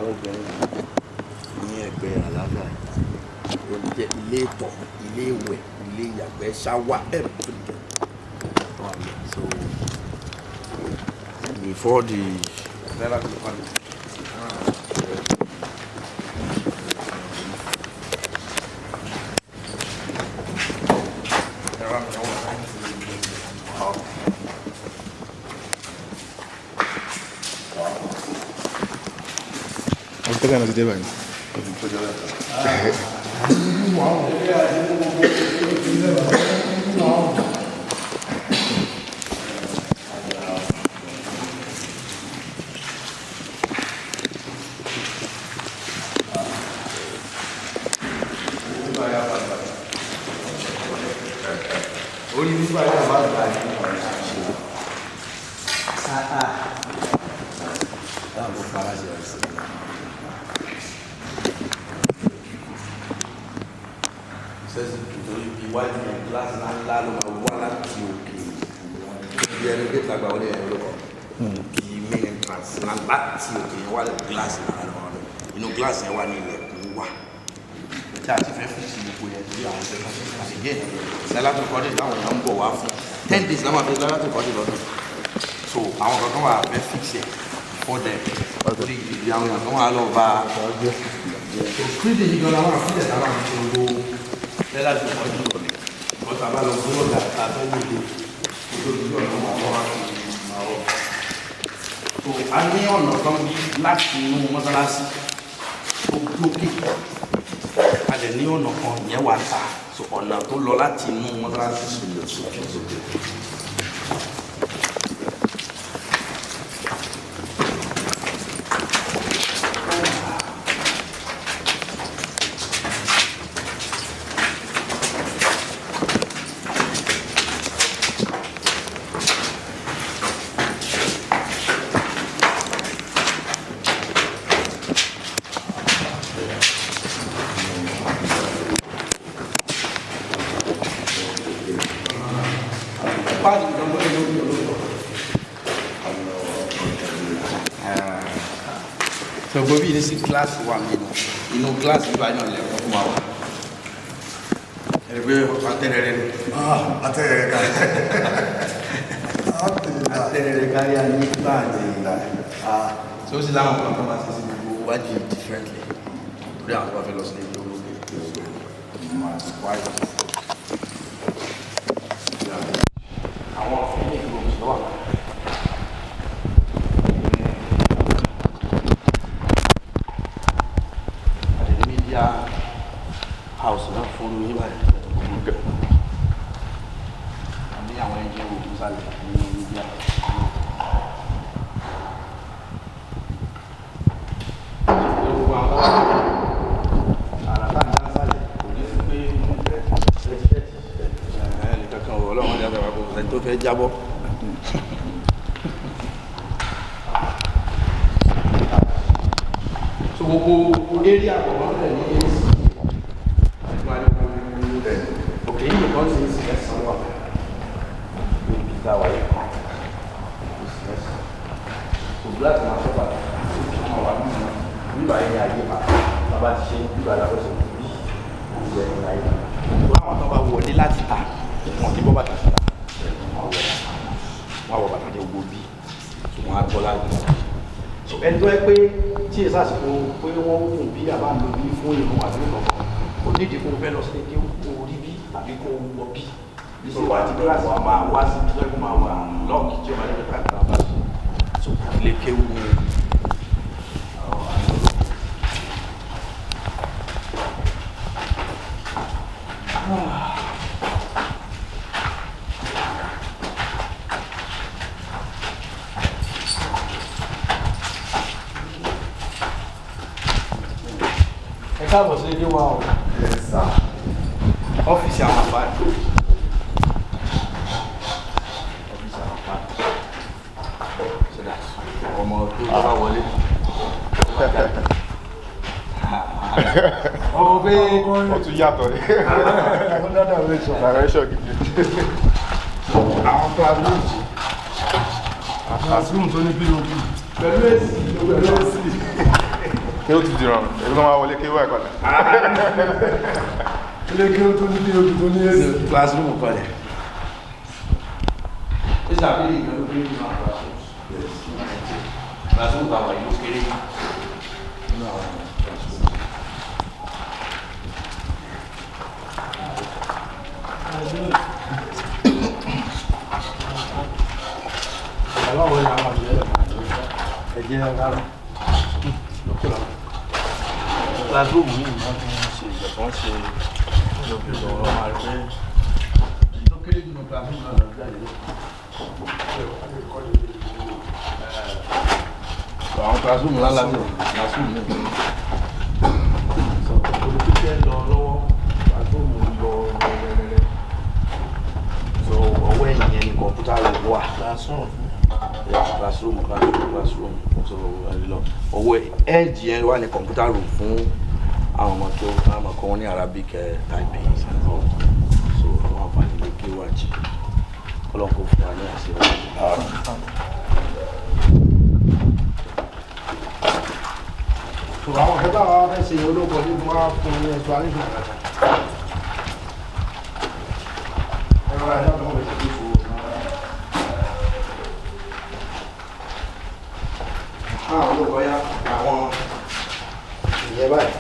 àwọn obìnrin ní ẹgbẹ́ àlàáfíà ó jẹ́ ilé ìtọ̀, ilé ìwẹ̀, ilé ìyàgbẹ́, ṣáwà everything. So before the Ahorita que nos llevan. glass yẹn wà ní ilẹ̀kùn wà tí a ti fẹ́ fi sí ipò yẹn torí àwọn ìṣẹ́ kan ṣe again lẹ́látò kọ́dé táwọn èèyàn ń bọ̀ wá fún 10 days láwọn àti lẹ́látò kọ́dé lọ́dún so àwọn kankan wà fẹ́ fix ẹ̀ for them torí ìdí àwọn èèyàn kan wà lọ bá so creed yìí gan làwọn àfihàn táwọn àti gbogbo lẹ́látò kọ́dé lọ́dún wọ́n sábà lọ fún ọ̀gá àtàwọn ìlú ìlú ọ̀nà àwọn àti so a ní ọ̀nà kan láti inú mọ́sálásí tó dókè a lè ní ọ̀nà kan yẹn wà ta so ọ̀nà tó lọ láti inú mọ́sálásí sókè. So Bobby, this is class one, you know class you buy no level from our. Every atere kari ani plan so si la mo kan ma se what differently. Today I'm going to lose the quite. I want to finish rooms no. House náà fún mi báyìí àmì àwọn ẹgbẹ́ òkú sálẹ̀ ní India gbogbo àwọn àràtà ní sálẹ̀ kò ní sí pé ẹnìkankan wọ ọlọ́run jábọ̀ wà bọ̀ ẹni tó fẹ́ jábọ̀ so gbogbo eré àkọ́kọ́ rẹ̀ ní èsì okay, you want to see this one. We pick that way. So black na so bad. We buy any idea. Baba ti ṣe bí bala ko so bí. Ìyẹn ní ayé. So àwọn tó bá wọlé láti ta. Wọ́n ti bọ́ bàtà síta. Wọ́n wọ bàtà dé gbogbo bí. So wọ́n á gbọ́ láti. So ẹni tó ẹ pé tí èsà àsìkò pé wọ́n fún bí àbá ń lo bí fún ìrún àti ìrànlọ́wọ́. Kò nídìí kó fẹ́ lọ sí ilé orí bí àbí kó wọ bí. Bí wà á ti kíláàsì wa máa wá sí ibi tó máa wà lọ́ọ̀kì tí ó máa lè káàkiri àwọn bá ṣe. So ilé kéwù ni ẹ káàbọ̀ sí ilé wa o. Yes sir. Ọ́fíìsì àwọn àbáyé. Ọ́fíìsì àwọn àbáyé. So that ọmọ tó bá wọlé. Ọmọ pé ó tún yàtọ̀ ní. Another direction. Direction gidi. Àwọn classrooms. Classroom tó ní POP. Pẹ̀lú èsì. kí ó ti dìrọ̀ èyí ló máa wọlé kí ó wà padà. ilé kí ó tó ní kí ó tó ní èsì. classroom kọlẹ̀. ó ṣàbílẹ̀ ìgbà ló kéré nínú àwọn classroom tàwa yìí ló kéré nínú àwọn classroom. Aláwọ̀ ni àwọn àjẹ́ ẹ̀jẹ̀ rárá. classroom yìí ni wọ́n ti ń ṣe ìjọ̀kan ṣe ìjọ̀kan ọ̀rọ̀ máa rí pé tó kéré jù ní classroom náà lọ jáde lọ. àwọn classroom lálàjọ classroom ní ìlú. olùkíkẹ́ lọ lọ́wọ́ classroom lọ rẹ́rẹ́rẹ́. so ọwọ́ ẹ̀yìn yẹn ni kọ̀ǹpútà rẹ̀ wà. classroom so ọwọ́ ẹ̀ẹ́dì yẹn wà ní kọ̀ǹpútà room fún àwọn ọmọ tó àwọn ọkọ wọn ní Arabic typing so àwọn àǹfààní lè ké wá jì ọlọ́kọ̀ fún wa ní àṣẹ So àwọn ọ̀gá wa fẹ́ ṣe olóko ní wọ́n fún ní ẹ̀sọ́ àríṣà àgbàjá. Ẹ̀rọ ajá tó wọ́n fẹ́ ṣe fún àwọn olóko ya àwọn ìyẹn báyìí.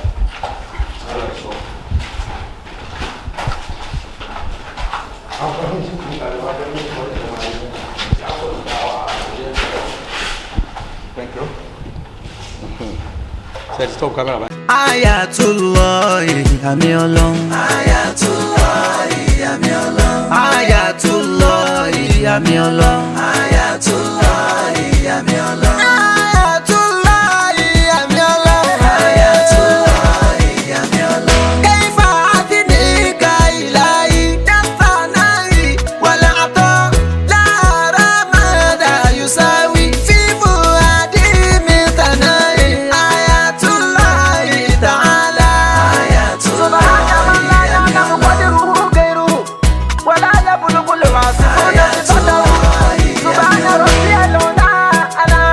Àwọn kan ní ìṣẹ́kù ìgbàlẹ̀ wá fẹ́ ní ìkọ́lẹ̀ ìjọba ìlú. Ìyàpọ̀ ìgbà wa àṣẹ. Thank you. Set stop camera. Ayatullah àmì Ọlọ́run. Ayatullah àmì Ọlọ́run. Ayatullah àmì Ọlọ́run. Ayatullah àmì Ọlọ́run.